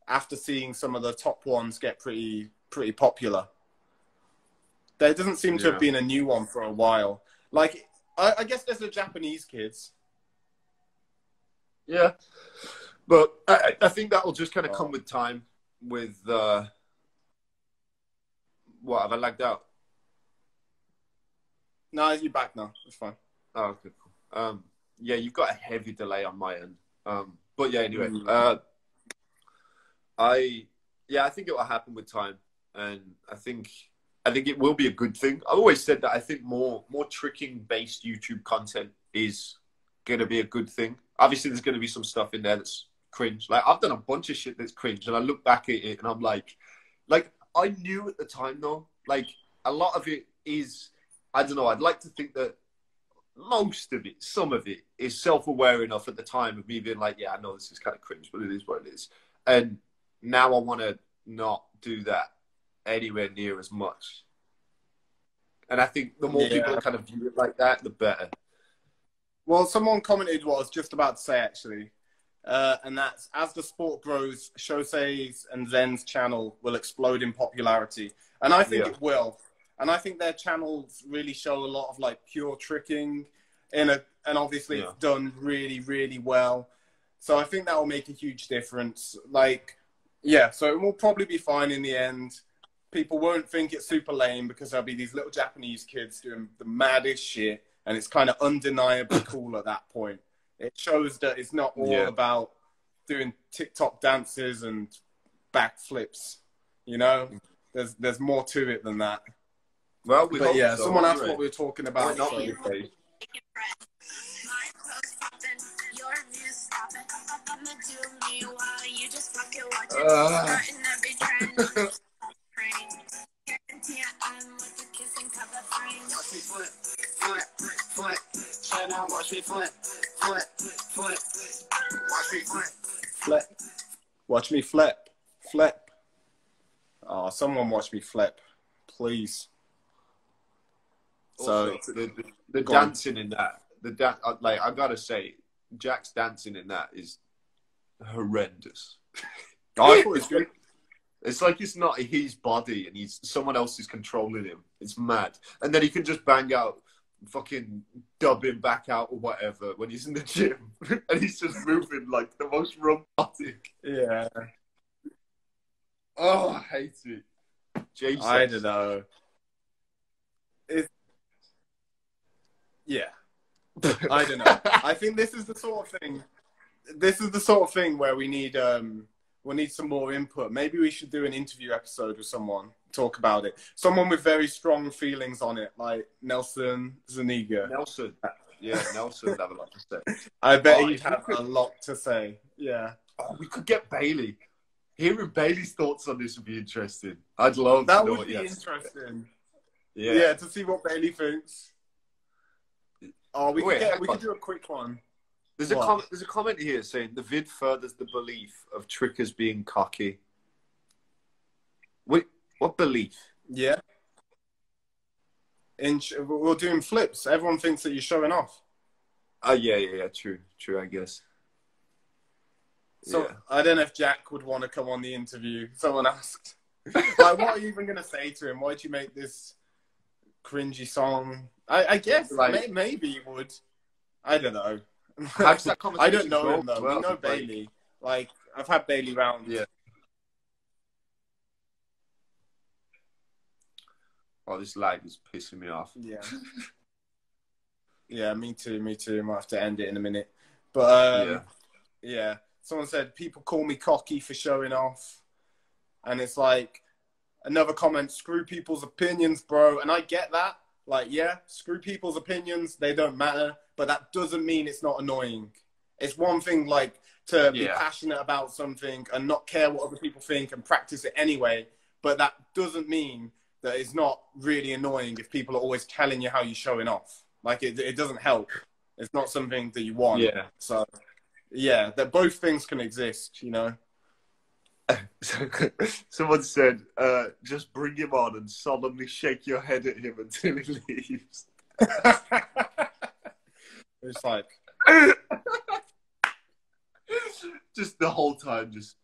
after seeing some of the top ones get pretty popular. There doesn't seem to have been a new one for a while. Like, I guess there's the Japanese kids. Yeah. But I think that will just kind of come with time with... What, have I lagged out? No, you're back now. It's fine. Oh, okay, cool. Yeah, you've got a heavy delay on my end. But yeah, anyway. I think it will happen with time. And I think it will be a good thing. I've always said that I think more tricking-based YouTube content is going to be a good thing. Obviously, there's going to be some stuff in there that's cringe. Like, I've done a bunch of shit that's cringe, and I look back at it, and I'm like, I knew at the time, though, like, a lot of it is, I don't know, I'd like to think that most of it, some of it, is self-aware enough at the time of me being like, yeah, I know this is kind of cringe, but it is what it is. And now I want to not do that anywhere near as much. And I think the more people that kind of view it like that, the better. Well, someone commented what I was just about to say, actually. And that's, as the sport grows, Shosei's and Zen's channel will explode in popularity. And I think it will. And I think their channels really show a lot of, like, pure tricking. And obviously it's done really, really well. So I think that will make a huge difference. Like, so it will probably be fine in the end. People won't think it's super lame because there'll be these little Japanese kids doing the maddest shit. And it's kind of undeniably cool at that point. It shows that it's not all about doing TikTok dances and backflips. You know, there's more to it than that. Well, but yeah, someone asked what we were talking about. Watch me flip. Oh, someone watch me flip, please. Also, so the dancing in that, like, I gotta say, Jack's dancing in that is horrendous. I thought it was good. It's like it's not his body and someone else is controlling him. It's mad. And then he can just bang out fucking dubbing back out or whatever when he's in the gym. And he's just moving like the most robotic. Yeah. Oh, I hate it. Jesus. I don't know. Yeah. I don't know. I think this is the sort of thing. This is the sort of thing where we need some more input. Maybe we should do an interview episode with someone, talk about it. Someone with very strong feelings on it, like Nelson Zuniga. Nelson. Yeah, Nelson would have a lot to say. I bet he'd have a lot to say. Yeah. Oh, we could get Bailey. Hearing Bailey's thoughts on this would be interesting. I'd love that to know would what be he has. interesting. Yeah, to see what Bailey thinks. Oh, we could do a quick one. There's a comment here saying the vid furthers the belief of trickers being cocky. Wait, what belief? Yeah. We're doing flips. Everyone thinks that you're showing off. Oh, yeah. True, I guess. So yeah. I don't know if Jack would want to come on the interview. Someone asked. Like, what are you even going to say to him? Why'd you make this cringy song? I guess like, maybe he would. I don't know. I don't know him, though. We know Bailey. Like, I've had Bailey round. Yeah. Oh, this lag is pissing me off. Yeah. Yeah, me too. I might have to end it in a minute. But, yeah. Someone said, people call me cocky for showing off. And it's like, another comment, screw people's opinions, bro. And I get that. Like, yeah, screw people's opinions. They don't matter. But that doesn't mean it's not annoying. It's one thing, like, to be passionate about something and not care what other people think and practice it anyway. But that doesn't mean that it's not really annoying if people are always telling you how you're showing off. Like, it doesn't help. It's not something that you want. Yeah. So, yeah, that both things can exist, you know? Someone said, just bring him on and solemnly shake your head at him until he leaves. It's like... just the whole time, just...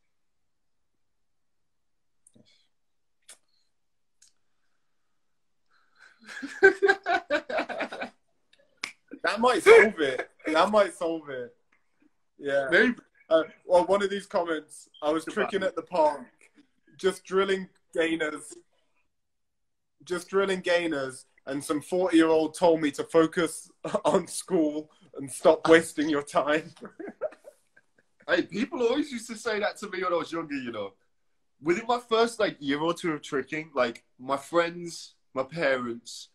That might solve it. Yeah. Maybe. Well, one of these comments, I was tricking at the park, just drilling gainers, and some 40-year-old told me to focus on school and stop wasting your time. Hey, people always used to say that to me when I was younger, you know. Within my first, year or two of tricking, my friends, my parents,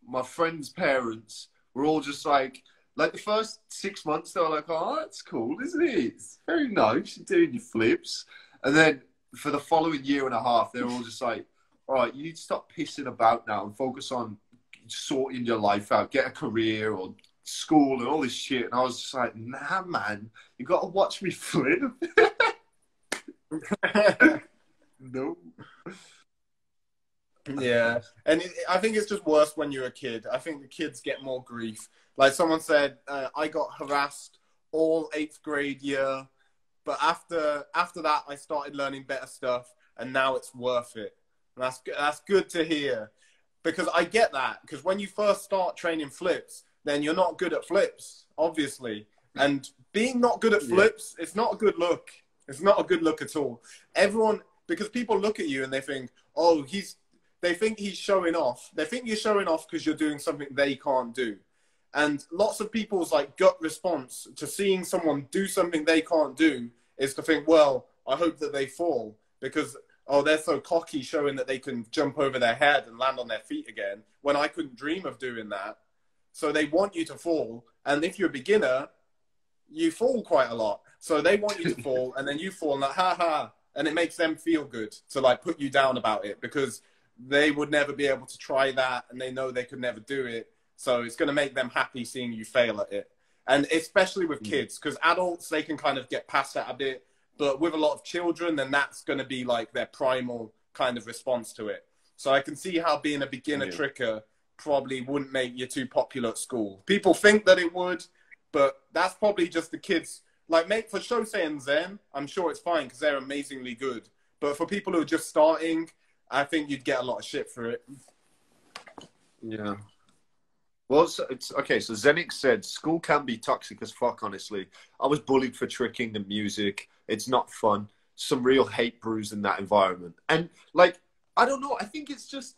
my friends' parents were all just the first 6 months, they were like, oh, that's cool, isn't it? It's very nice, you're doing your flips. And then for the following year and a half, they were all just like, all right, you need to stop pissing about now and focus on sorting your life out, get a career or school and all this shit. And I was just like, nah, man, you got to watch me flip. No. Yeah. And I think it's just worse when you're a kid. I think the kids get more grief. Like someone said, I got harassed all 8th grade year, but after that, I started learning better stuff, and now it's worth it. And that's good to hear, because I get that. Because when you first start training flips, then you're not good at flips, obviously. And being not good at flips, it's not a good look. It's not a good look at all. Because people look at you and they think, oh, they think he's showing off. They think you're showing off because you're doing something they can't do. And lots of people's gut response to seeing someone do something they can't do is to think, well, I hope that they fall because, oh, they're so cocky showing that they can jump over their head and land on their feet again when I couldn't dream of doing that. So they want you to fall. And if you're a beginner, you fall quite a lot. So they want you to fall and then you fall and ha ha. And it makes them feel good to put you down about it because they would never be able to try that and they know they could never do it. So it's going to make them happy seeing you fail at it. And especially with kids, because adults, they can kind of get past that a bit. But with a lot of children, then that's going to be their primal kind of response to it. So I can see how being a beginner tricker probably wouldn't make you too popular at school. People think that it would, but that's probably just the kids like, for Shosei and Zen, I'm sure it's fine because they're amazingly good. But for people who are just starting, I think you'd get a lot of shit for it. Yeah. Well, it's okay. So Zenix said, school can be toxic as fuck, honestly. I was bullied for tricking and music. It's not fun. Some real hate brews in that environment. And, like, I don't know. I think it's just,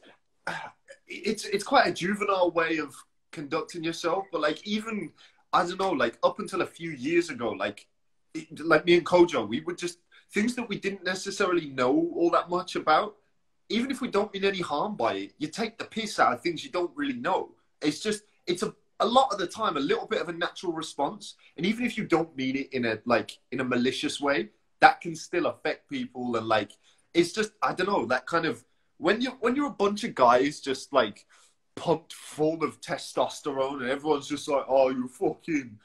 it's quite a juvenile way of conducting yourself. But, like, even, I don't know, like, up until a few years ago, like me and Kojo, we would just, things that we didn't necessarily know all that much about, even if we don't mean any harm by it, you take the piss out of things you don't really know. It's just, it's a lot of the time a little bit of a natural response, and even if you don't mean it in a malicious way, that can still affect people. And like, it's just, I don't know, that kind of, when you're a bunch of guys just like pumped full of testosterone, and everyone's just like, oh, you fucking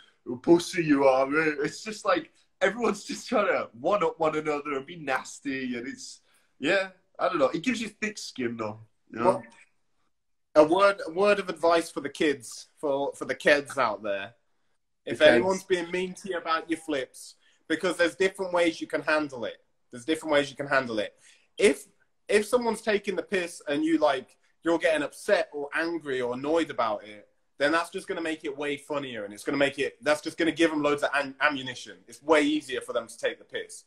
pussy you are, man. It's just like everyone's just trying to one up one another and be nasty, and it's, yeah, I don't know. It gives you thick skin though, you know. Well, a word of advice for the kids, for the kids out there. If anyone's being mean to you about your flips, because there's different ways you can handle it. If someone's taking the piss and you're getting upset or angry or annoyed about it, then that's just going to make it way funnier, and that's just going to give them loads of ammunition. It's way easier for them to take the piss.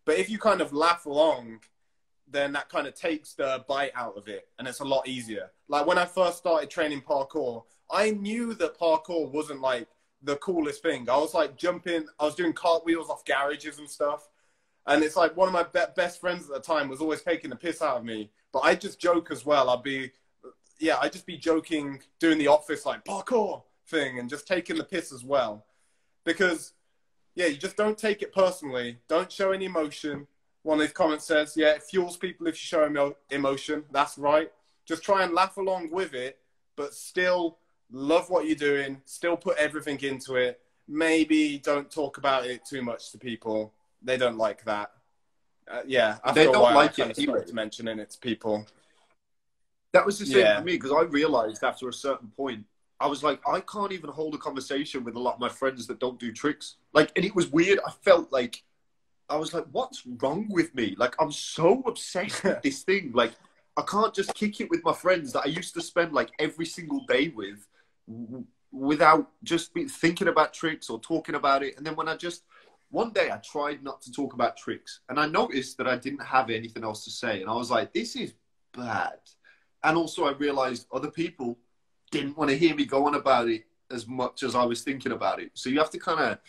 But if you kind of laugh along, then that kind of takes the bite out of it, and it's a lot easier. Like, when I first started training parkour, I knew that parkour wasn't like the coolest thing. I was like I was doing cartwheels off garages and stuff. And it's like, one of my best friends at the time was always taking the piss out of me. But I just joke as well. I'd just be joking, doing the office like parkour thing and just taking the piss as well. Because, yeah, you just don't take it personally. Don't show any emotion. One of these comments says, yeah, it fuels people if you show emotion. That's right. Just try and laugh along with it, but still love what you're doing. Still put everything into it. Maybe don't talk about it too much to people. They don't like that. They don't like it anyway. Mentioning it to people. That was the same for me, because I realized after a certain point, I was like, I can't even hold a conversation with a lot of my friends that don't do tricks. Like, and it was weird. I felt like, I was like, what's wrong with me? Like, I'm so obsessed with this thing. Like, I can't just kick it with my friends that I used to spend like every single day with without just thinking about tricks or talking about it. And then one day I tried not to talk about tricks, and I noticed that I didn't have anything else to say. And I was like, this is bad. And also I realized other people didn't want to hear me go on about it as much as I was thinking about it. So you have to kind of,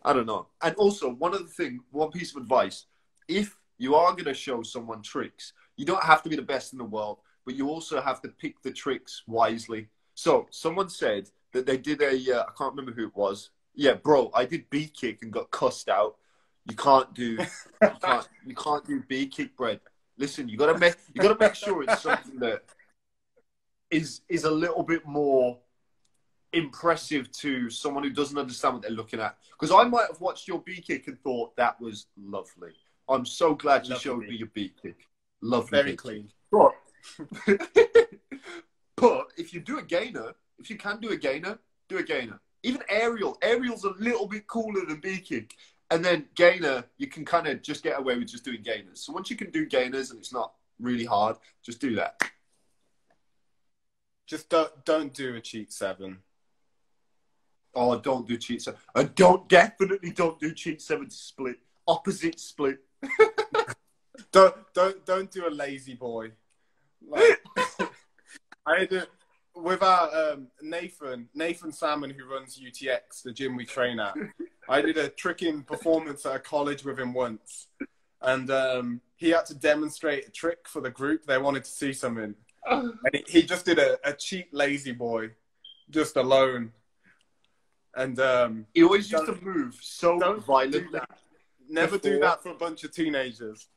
I don't know. And also, one piece of advice, if you are going to show someone tricks, you don't have to be the best in the world, but you also have to pick the tricks wisely. So someone said that they did I can't remember who it was. Yeah, bro, I did B kick and got cussed out. You can't do B kick, bread. Listen, you gotta make sure it's something that is a little bit more impressive to someone who doesn't understand what they're looking at. Because I might have watched your B kick and thought that was lovely. I'm so glad you showed me your B kick. Lovely. Very clean. But, but if you can do a gainer, do a gainer. Even aerial. Aerial's a little bit cooler than B kick. And then gainer, you can kind of just get away with just doing gainers. So once you can do gainers and it's not really hard, just do that. Just don't do a cheat 7. Oh, don't do cheat 7. And definitely don't do cheat 7 split. Opposite split. Don't do a lazy boy. Like, I had it with our Nathan Salmon, who runs UTX, the gym we train at. I did a tricking performance at a college with him once, and he had to demonstrate a trick for the group. They wanted to see something, and he just did a cheap lazy boy, just alone. And he always used to move so violently. Never do that for a bunch of teenagers.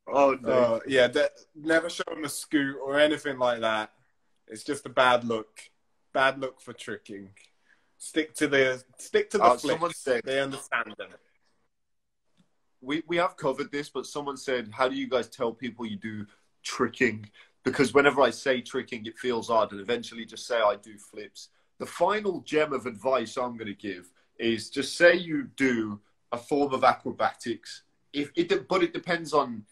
Oh no! Yeah, never show him a scoot or anything like that. It's just a bad look for tricking. Stick to the someone flips. said, They understand them. we have covered this, but someone said, how do you guys tell people you do tricking? Because whenever I say tricking, it feels odd, and eventually just say I do flips. The final gem of advice I'm going to give is just say you do a form of acrobatics. But it depends on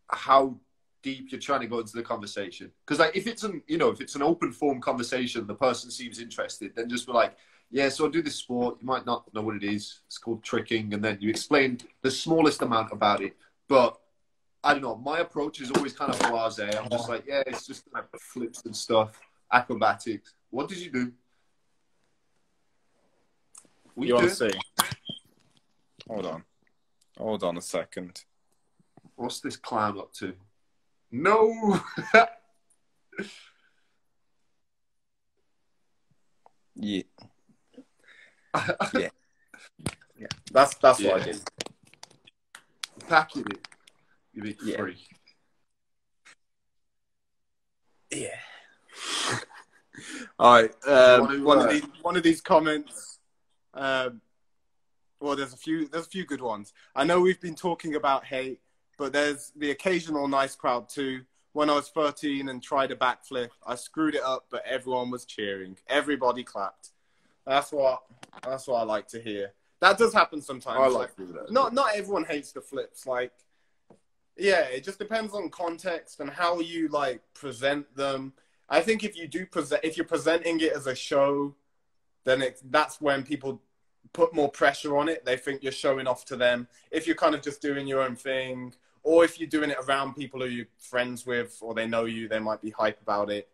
how deep you're trying to go into the conversation. Because like if it's an open form conversation, the person seems interested, then just be like, yeah, so I do this sport. You might not know what it is. It's called tricking, and then you explain the smallest amount about it. But I don't know. My approach is always kind of blasé. I'm just like, yeah, it's just like flips and stuff, acrobatics. What did you do? You want to see? Hold on a second. What's this clown up to? No. Yeah. Yeah. Yeah. That's what I did. Packing it. You big freak. Yeah. All right. One of these comments. Well, there's a few good ones. I know we've been talking about hate, but there's the occasional nice crowd too. When I was 13 and tried a backflip, I screwed it up, but everyone was cheering. Everybody clapped. That's what I like to hear. That does happen sometimes. I like that. Not everyone hates the flips. Like, yeah, it just depends on context and how you like present them. I think if you're presenting it as a show, then that's when people put more pressure on it. They think you're showing off to them. If you're kind of just doing your own thing, or if you're doing it around people who you're friends with or they know you, they might be hype about it.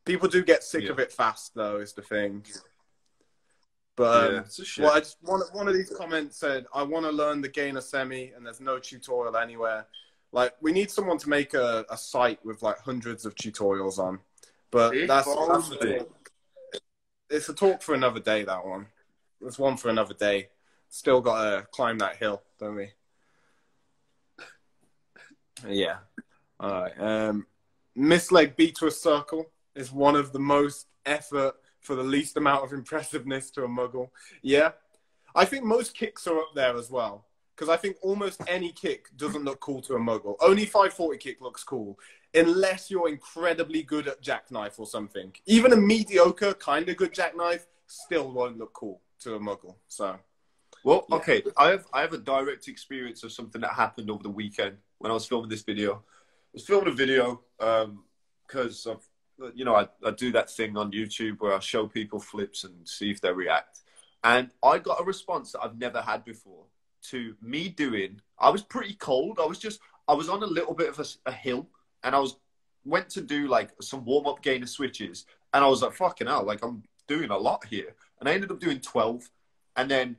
People do get sick of it fast, though, is the thing. But it's a shit. One of these comments said, I want to learn the gainer semi, and there's no tutorial anywhere. Like, we need someone to make a site with like hundreds of tutorials on. But that's it's a talk for another day, that one. It's one for another day. Still got to climb that hill, don't we? Yeah. All right. Miss leg beat to a circle is one of the most effort for the least amount of impressiveness to a muggle. Yeah. I think most kicks are up there as well. Because I think almost any kick doesn't look cool to a muggle. Only 540 kick looks cool. Unless you're incredibly good at jackknife or something. Even a mediocre, kind of good jackknife still won't look cool to a muggle. So, well, okay. I have a direct experience of something that happened over the weekend when I was filming this video. I was filming a video because I do that thing on YouTube where I show people flips and see if they react. And I got a response that I've never had before to me doing. I was pretty cold. I was on a little bit of a hill, and I went to do like some warm-up gainer switches, and I was like, fucking hell, like I'm doing a lot here. And I ended up doing 12. And then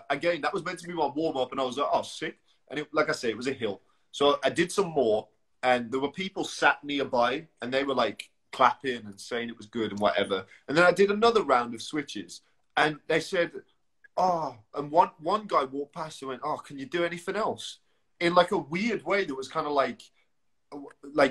again, that was meant to be my warm-up, and I was like, oh, sick. And like I say, it was a hill. So I did some more, and there were people sat nearby, and they were like clapping and saying it was good and whatever. And then I did another round of switches, and they said, oh, and one guy walked past and went, oh, can you do anything else? In like a weird way that was kind of like,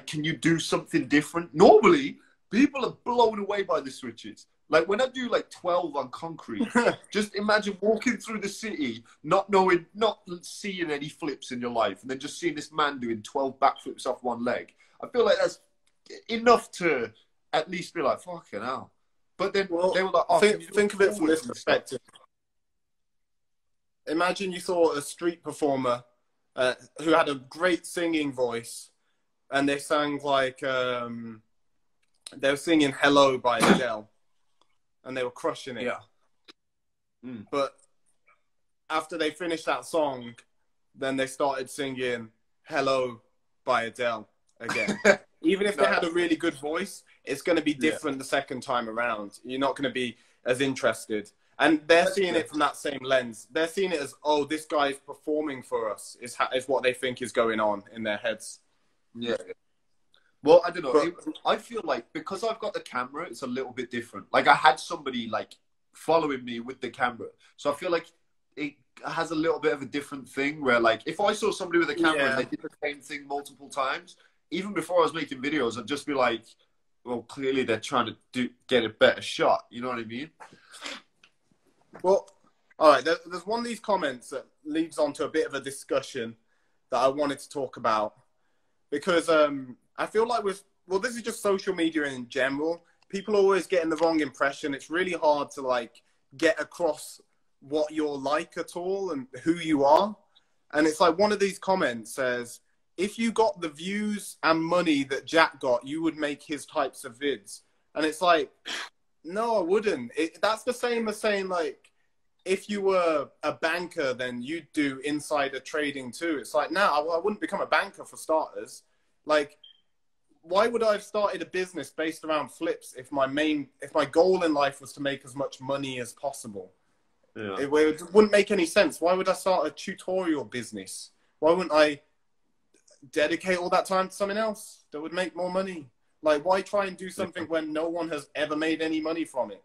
can you do something different? Normally, people are blown away by the switches. Like when I do like 12 on concrete, just imagine walking through the city, not seeing any flips in your life, and then just seeing this man doing 12 backflips off one leg. I feel like that's enough to at least be like, fucking hell. But then they were like, oh, think of it from this perspective. Imagine you saw a street performer who had a great singing voice, and they sang like, they were singing Hello by Adele, and they were crushing it. Yeah. But after they finished that song, then they started singing Hello by Adele again. Even if they had a really good voice, it's going to be different the second time around. You're not going to be as interested. And they're seeing it from that same lens. They're seeing it as, oh, this guy's performing for us, is what they think is going on in their heads. Yeah. Well, I don't know. I feel like because I've got the camera, it's a little bit different. Like I had somebody like following me with the camera. So I feel like it has a little bit of a different thing where like if I saw somebody with a camera and they did the same thing multiple times, even before I was making videos, I'd just be like, well, clearly they're trying to get a better shot. You know what I mean? Well, all right. There's one of these comments that leads on to a bit of a discussion that I wanted to talk about because I feel like this is just social media in general. People are always getting the wrong impression. It's really hard to like get across what you're like at all and who you are. And it's like one of these comments says, if you got the views and money that Jack got, you would make his types of vids. And it's like, no, I wouldn't. That's the same as saying like, if you were a banker, then you'd do insider trading too. It's like, no, I wouldn't become a banker for starters. Like, why would I have started a business based around flips if my goal in life was to make as much money as possible? Yeah. It wouldn't make any sense. Why would I start a tutorial business? Why wouldn't I dedicate all that time to something else that would make more money? Like, why try and do something when no one has ever made any money from it?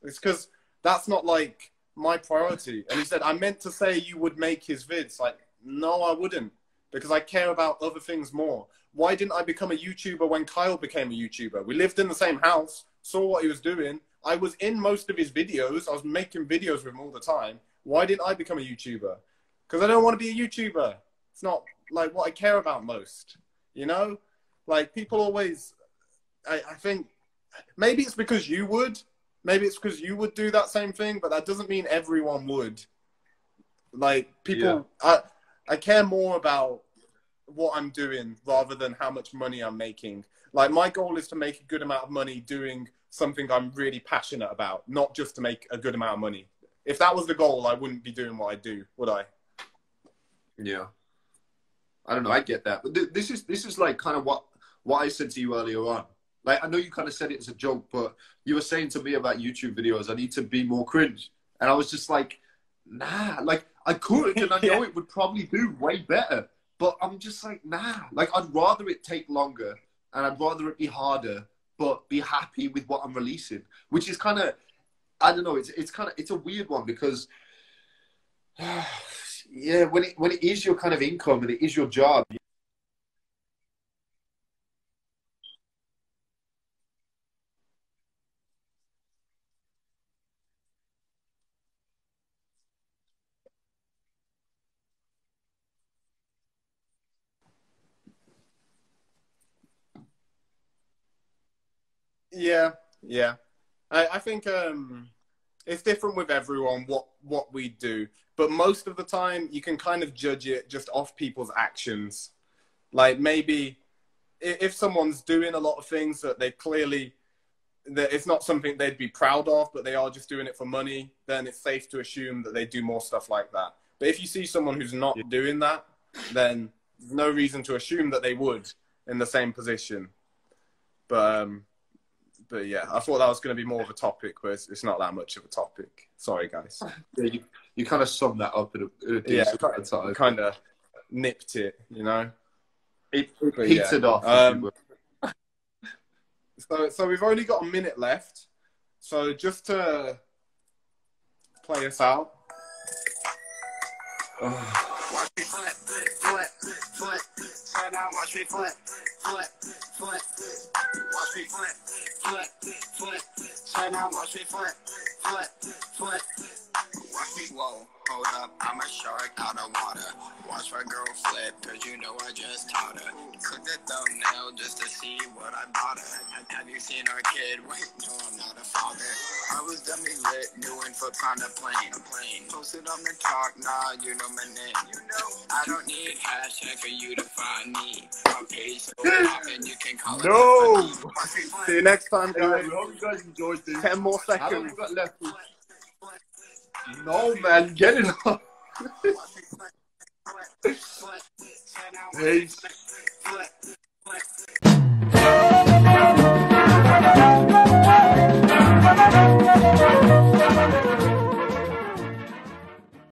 It's because that's not like my priority. And he said, I meant to say you would make his vids. Like, no, I wouldn't, because I care about other things more. Why didn't I become a YouTuber when Kyle became a YouTuber? We lived in the same house, saw what he was doing. I was in most of his videos. I was making videos with him all the time. Why didn't I become a YouTuber? Because I don't want to be a YouTuber. It's not like what I care about most, you know? Like, people always, I think, maybe it's because you would. Maybe it's because you would do that same thing, but that doesn't mean everyone would. Like, people, yeah. I care more about what I'm doing rather than how much money I'm making. Like, my goal is to make a good amount of money doing something I'm really passionate about, not just to make a good amount of money. If that was the goal, I wouldn't be doing what I do, would I? Yeah. I don't know. I get that. But this is like kind of what I said to you earlier on. Like, I know you kind of said it as a joke, but you were saying to me about YouTube videos, I need to be more cringe. And I was just like, nah, like I could, and I know it would probably do way better. But I'm just like, nah, like I'd rather it take longer and I'd rather it be harder, but be happy with what I'm releasing, which is kind of, I don't know, it's a weird one because, yeah, when it is your kind of income and it is your job. Yeah, yeah. I think it's different with everyone what we do, but most of the time you can kind of judge it just off people's actions. Like, maybe if someone's doing a lot of things that they clearly that it's not something they'd be proud of, but they are just doing it for money, then it's safe to assume that they do more stuff like that. But if you see someone who's not doing that, then there's no reason to assume that they would in the same position. But yeah, I thought that was going to be more of a topic, but it's not that much of a topic. Sorry, guys. Yeah, you kind of summed that up in a decent time. Kind of nipped it, you know? It heated off. So we've only got a minute left. So just to play us out. Watch me flip, flip, flip. Turn out, watch me flip, flip, flip. Watch me flip, flip, flip. Turn out, watch me flip, flip, flip. Watch me, whoa, hold up, I'm a shark out of water. Watch my girl flip, cause you know I just taught her. Click the thumbnail just to see what I bought her. Have you seen our kid? Wait, no, I'm not a father. I was dummy lit, doing foot on a plane. Posted on the talk, nah, you know my name. You know, I don't need hashtag for you to find me. My page so poppin', you can call it. No! See you next time, guys. Anyway, we hope you guys enjoyed this. 10 more seconds. How long we got left? No, man, get it up. Peace.